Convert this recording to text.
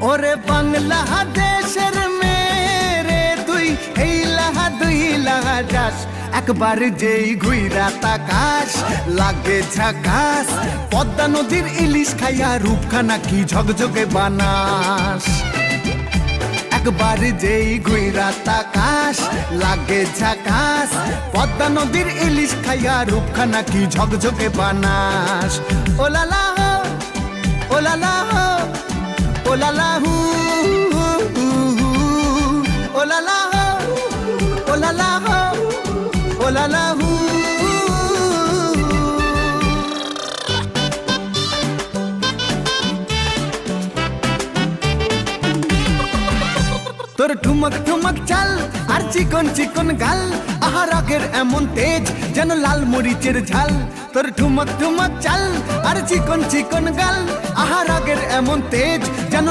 ওরে বাংলাদেশের মেরে তুই এই লাহা দুই লাহা যাস একবার যেই ঘুইরা তাকাস লাগে ঝাকাস পদ্মা নদীর ইলিশ খাইয়া রূপখানা কি ঝকঝকে বানাস একবার যেই ঘুইরা তাকাস লাগে ঝাকাস পদ্মা নদীর ইলিশ খাইয়া রূপখানা কি ঝকঝকে বানাস ওলালা হো ওলালা হো ওলালা হু ওলালা হো ওলালা হো ওলালা হু তোর ঠুমক ঠুমক চাল আর চিকন চিকন গাল আহা রাগের এমন তেজ যেন লাল মরিচের ঝাল তোর ঠুমক ঠুমক চাল আর চিকন চিকন গাল আহা রাগের এমন তেজ যেন